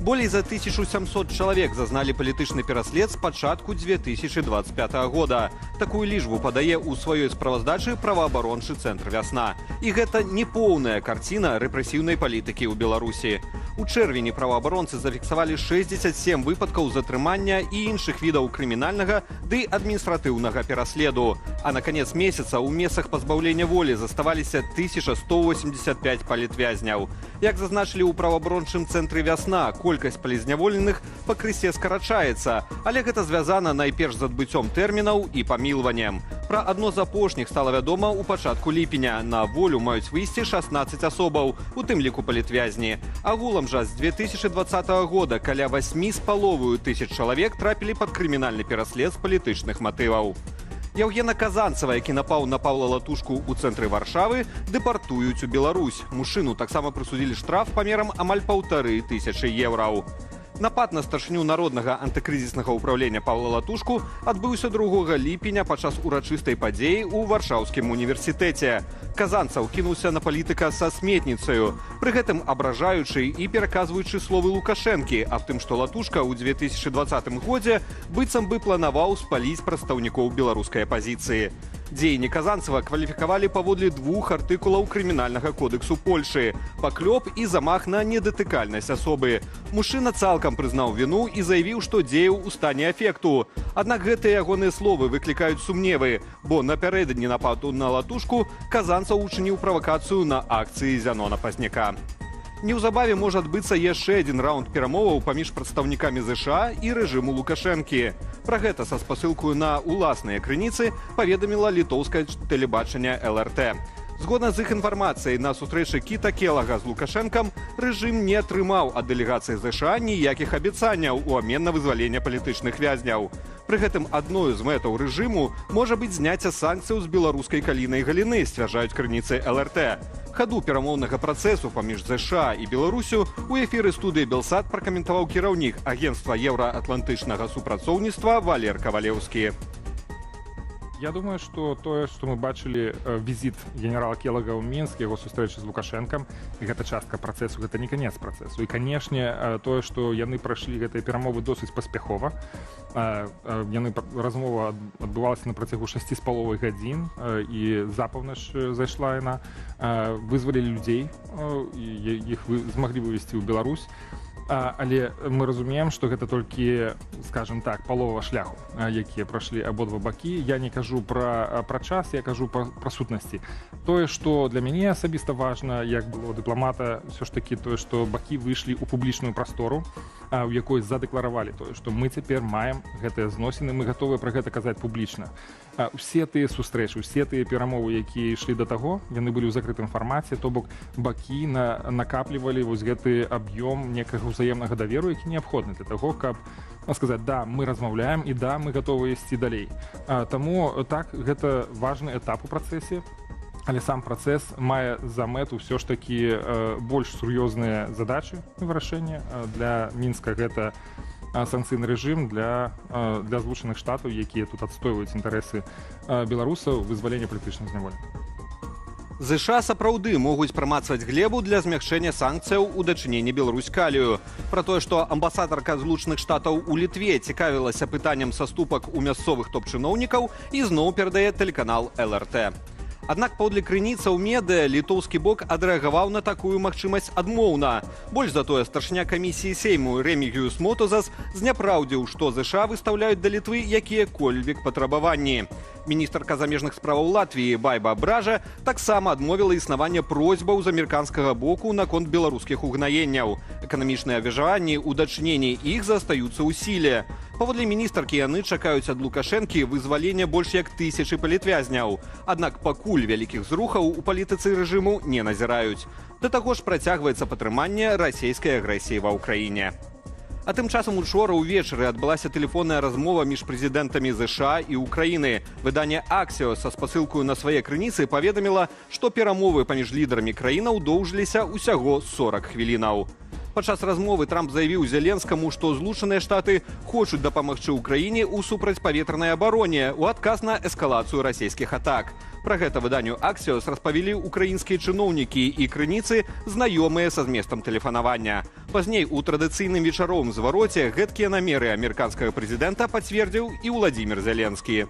Болей за 1700 чалавек зазналі палітычны пераслед з пачатку 2025 года. Такую лічбу падае ў сваёй справаздачы праваабарончы цэнтр «Вясна». І гэта не поўная карціна рэпрэсіўнай палітыкі ў Беларусі. У чэрвені праваабаронцы зафіксавалі 67 выпадкаў затрымання і іншых відаў крымінальнага ды адміністратыўнага пераследу. А на канец месяца ў месцах пазбаўлення волі заставаліся 1185 палітвязняў. Як зазначылі ў праваабарончым цэнтры «Вясна», колькасць палізняволеных пакрысе скарачаецца, але гэта звязана найперш з адбыццём тэрмінаў і памілваннем. Пра адно з апошніх стала вядома ў пачатку ліпеня. На волю маюць выйсці 16 асобаў, у тым ліку палітвязні. Агулам жа з 2020 года каля 8,5 тысяч чалавек трапілі пад крымінальны пераслед з палітычных матываў. Яўгена Казанцева, які напаў на Паўла Латушку ў цэнтры Варшавы, дэпартуюць у Беларусь. Мужчыну таксама прысудзілі штраф памерам амаль 1500 еўраў. Напад на старшыню народнага антыкрызіснага ўпраўлення Паўла Латушку адбыўся 2 ліпеня падчас урачыстай падзеі ў Варшаўскім універсітэце. Казанцаў кінуўся на палітыка са сметніцаю, пры гэтым абражаючы і пераказваючы словы Лукашэнкі аб тым, што Латушка ў 2020 годзе быццам бы планаваў спаліць прадстаўнікоў беларускай апазіцыі. Дзеянні Казанцева кваліфікавалі паводле 2 артыкулаў крымінальнага кодексу Польшы – паклёп і замах на недатыкальнасць асобы. Мужчына цалкам прызнаў віну і заявіў, што дзеяў у стане афекту. Аднак гэтыя ягоныя словы выклікаюць сумневы, бо напярэдадні нападу на Латушку Казанцаў учыніў правакацыю на акцыі Зянона Пазняка. Неўзабаве можа адбыцца яшчэ адзін раунд перамоваў паміж прадстаўнікамі ЗША і рэжыму Лукашэнкі. Пра гэта са спасылкаю на ўласныя крыніцы паведаміла літоўскае тэлебачанне ЛРТ. Згодна з іх інфармацыяй, на сустрэчы Кіта Келага з Лукашэнкам рэжым не атрымаў ад дэлегацыі ЗША ніякіх абяцанняў у абмен на вызваленне палітычных вязняў. Пры гэтым адною з мэтаў рэжыму можа быць зняцце санкцыяў з беларускай калійнай галіны, сцвярджаюць крыніцы ЛРТ. Хаду перамоўнага працэсу паміж ЗША і Беларусю у эфіры студыі «Белсат» пракаментаваў кіраўнік агенцтва еўраатлантычнага супрацоўніцтва Валер Кавалеўскі. Я думаю, што тое, што мы бачылі візіт генерала Келага ў Мінск, яго сустрэчы з Лукашэнкам, гэта частка працэсу, гэта не канец працэсу. І, канешне, тое, што яны прайшлі гэтыя перамовы досыць паспяхова. Размова адбывалася на працягу 6,5 гадзін, і за паўнач зайшла яна. Вызвалілі людзей, іх змаглі вывезці ў Беларусь. Але мы разумеем, што гэта толькі, скажем так, палова шляху, якія прайшлі абодва бакі. Я не кажу пра час, я кажу пра сутнасці. Тое, што для мяне асабіста важна, як было дыпламата, ўсё ж такі тое, што бакі выйшлі ў публічную прастору, у якой задэкларавалі тое, што мы цяпер маем гэтыя зносіны, мы гатовыя пра гэта казаць публічна. Усе тыя сустрэчы, усе тыя перамовы, якія ішлі да таго, яны былі ў закрытым фармаце, то бок бакі накаплівалі вось гэты аб'ём некага ўзаемнага даверу, які неабходны для таго, каб сказаць, да, мы размаўляем і да, мы гатовы ісці далей. Таму так, гэта важны этап у працэсе, але сам працэс мае за мэту ўсё ж такі больш сур'ёзныя задачы і вырашэння. Для Мінска гэта санкцыйны рэжым, для Злучаных Штатаў, якія тут адстойваюць інтарэсы беларусаў, вызвалення палітычных зняволеных. ЗША сапраўды могуць прамацваць глебу для змягчэння санкцыяў у дачыненні Беларусь-Калію. Пра тое, што амбасадарка Злучаных Штатаў у Літве цікавілася пытаннем саступак у мясцовых топ-чыноўнікаў, ізноў перадае тэлеканал ЛРТ. Аднак паўдле крыніцаў медыа літоўскі бок адрэагаваў на такую магчымасць адмоўна. Больш за тое, старшыня камісіі Сейму Рэмігіюс Мотузас зняпраўдзіў, што ЗША выстаўляюць да Літвы якія-кольвек патрабаванні. Міністрка замежных справаў Латвіі Байба Бража таксама адмовіла існаванне просьбаў з амерыканскага боку наконт беларускіх угнаенняў. Эканамічныя абмежаванні ў дачыненні іх застаюцца ў сіле. Паводле міністркі, яны чакаюць ад Лукашэнкі вызвалення больш як 1000 палітвязняў. Аднак пакуль вялікіх зрухаў у палітыцы рэжыму не назіраюць. Да таго ж працягваецца падтрыманне расійскай агрэсіі ва ўкраіне. А тым часам учора ўвечары адбылася тэлефонная размова між прэзідэнтамі ЗША і Украіны. Выданне «Аксіос» са спасылкаю на свае крыніцы паведаміла, што перамовы паміж лідарамі краінаў доўжыліся ўсяго 40 хвілінаў. Падчас размовы Трамп заявіў Зеленскаму, што Злучаныя Штаты хочуць дапамагчы ўкраіне ў супрацьпаветранай абароне ў адказ на эскалацыю расійскіх атак. Пра гэта выданню «Аксіос» распавялі ўкраінскія чыноўнікі і крыніцы, знаёмыя са зместам тэлефанавання. Пазней у традыцыйным вечаровым звароце гэткія намеры амерыканскага прэзідэнта пацвердзіў і Владзімір Зеленскі.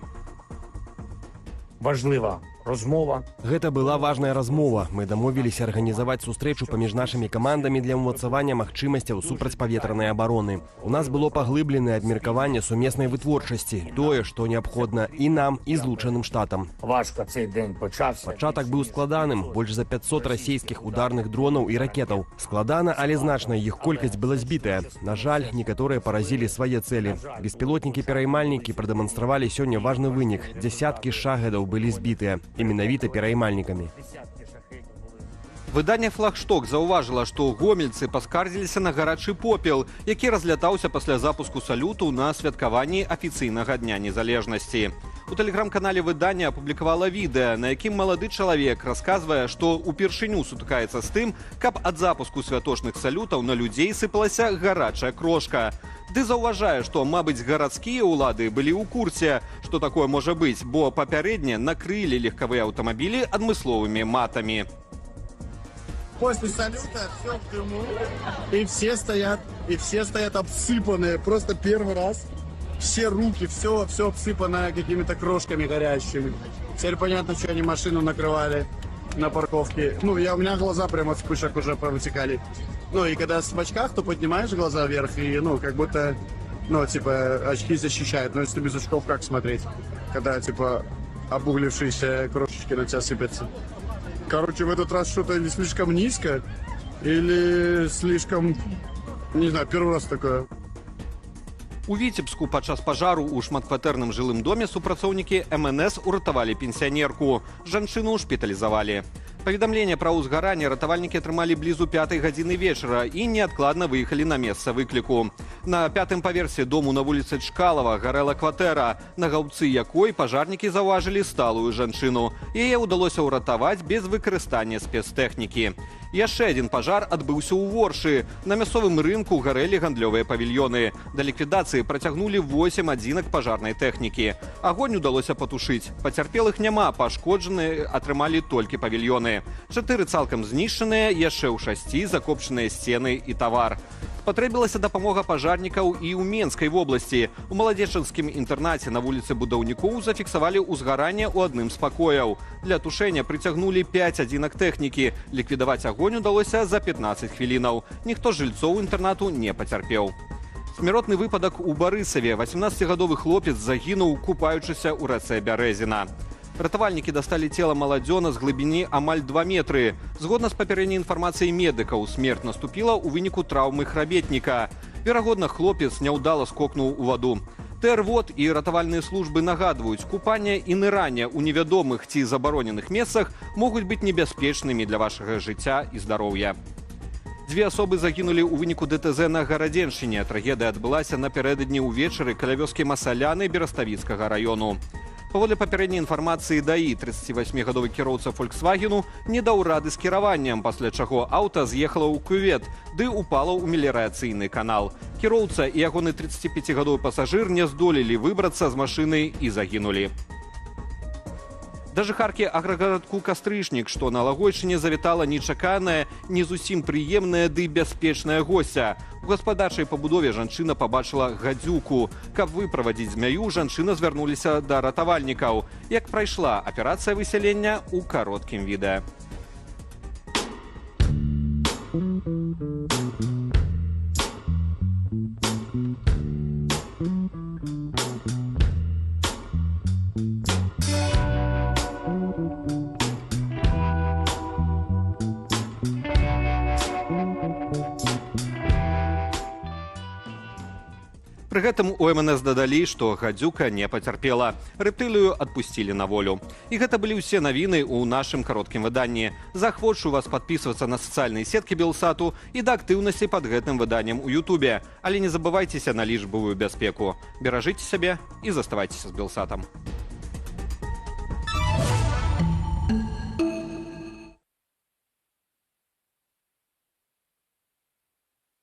Важлива розмова. Гэта была важная размова. Мы дамовіліся арганізаваць сустрэчу паміж нашымі камандамі для ўмацавання магчымасцяў супрацьпаветранай абароны. У нас было паглыбленае абмеркаванне сумеснай вытворчасці, тое, што неабходна і нам, і Злучаным Штатам. Важко цей день почався. Пачатак быў складаным, больш за 500 расійскіх ударных дронаў і ракетаў. Складана, але значная іх колькасць была збітая. На жаль, некаторыя паразілі свае цэлі. Беспілотнікі-пераймальнікі прадэманстравалі сёння важны вынік. Дзясяткі шахедаў былі збітыя. І менавіта пераймальнікамі. Выданне «Флагшток» заўважыла, што гомельцы паскардзіліся на гарачы попел, які разлятаўся пасля запуску салюту на святкаванні афіцыйнага Дня незалежнасці. У тэлеграм-канале выдання апублікавала відэа, на якім малады чалавек расказвае, што ўпершыню сутыкаецца з тым, каб ад запуску святочных салютаў на людзей сыпалася гарачая крошка. Ды заўважае, што, мабыць, гарадскія ўлады былі ў курсе, што такое можа быць, бо папярэдне накрылі легкавыя аўтамабілі адмысловымі матамі. После салюта все в дыму, и все стоят обсыпанные, просто первый раз. Все руки, все обсыпано какими-то крошками горящими. Теперь понятно, что они машину накрывали на парковке. У меня глаза прямо от вспышек уже повытекали. И когда в очках, то поднимаешь глаза вверх, и, как будто, очки защищают. Но если без очков, как смотреть? Когда, обуглившиеся крошечки на тебя сыпятся. Короче, в этот раз что-то или слишком низко, или слишком, не знаю, первый раз такое. У Віцебску падчас пажару ў шматкватэрным жылым доме супрацоўнікі МНС уратавалі пенсіянерку. Жанчыну шпіталізавалі. Паведамленне пра ўзгаранне ратавальнікі атрымалі блізу 5 гадзіны вечара і неадкладна выехалі на месца выкліку. На 5-м паверсе дому на вуліцы Чкалава гарэла кватэра, на гаўбцы якой пажарнікі заўважылі сталую жанчыну. Яе ўдалося ўратаваць без выкарыстання спецтэхнікі. Яшчэ адзін пажар адбыўся ў Воршы. На мясцовым рынку гарэлі гандлёвыя павільёны. Да ліквідацыі працягнулі 8 адзінак пажарнай тэхнікі. Агонь удалося патушыць. Пацярпелых няма, пашкоджаныя атрымалі толькі павільёны. 4 цалкам знішчаныя, яшчэ ў 6 закопчаныя сцены і тавар. Патрэбілася дапамога пажарнікаў і ў Менскай вобласці. У маладзечанскім інтэрнаце на вуліцы Будаўнікоў зафіксавалі ўзгаранне ў адным з пакояў. Для тушэння прыцягнулі 5 адзінак тэхнікі. Ліквідаваць агонь удалося за 15 хвілінаў. Ніхто з жыльцоў інтэрнату не пацярпеў. Смяротны выпадак у Барысаве. 18-гадовы хлопец загінуў, купаючыся ў рацэ Бярэзіна. Ратавальнікі дасталі цела маладзёна з глыбіні амаль 2 метры. Згодна з папярэдняй інфармацыяй медыкаў, смерць наступіла ў выніку траўмы храбетніка. Верагодна, хлопец няўдала скокнуў у ваду. ТРВОД і ратавальныя службы нагадваюць, купанне і нырання ў невядомых ці забароненых месцах могуць быць небяспечнымі для вашага жыцця і здароўя. 2 асобы загінулі ў выніку ДТЗ на Гарадзеншчыне. Трагедыя адбылася напярэдадні ўвечары каля вёскі Масаляны Бераставіцкага раёну. Паводле папярэдняй інфармацыі ДАІ, 38-гадовы кіроўца «Фольксвагену» не даў рады з кіраваннем, пасля чаго аўта з'ехала ў кювет, ды упала ў меліярацыйны канал. Кіроўца і ягоны 35-гадовы пасажыр не здолелі выбрацца з машыны і загінулі. Да жыхаркі аграгарадку Кастрычнік, што на Лагойчыне завітала нечаканая, не зусім прыемная ды бяспечная госця. У гаспадарчай пабудове жанчына пабачыла гадзюку. Каб выправадзіць змяю, жанчына звярнуліся да ратавальнікаў. Як прайшла аперацыя высялення ў кароткім відэа. Пры гэтым у МНС дадалі, што гадзюка не пацярпела. Рэптылію адпусцілі на волю. І гэта былі ўсе навіны ў нашым кароткім выданні. Захвочу вас падпісвацца на сацыяльныя сеткі Белсату і да актыўнасці пад гэтым выданнем у Ютубе. Але не забывайцеся на лічбавую бяспеку. Беражыце сябе і заставайцеся з Белсатам.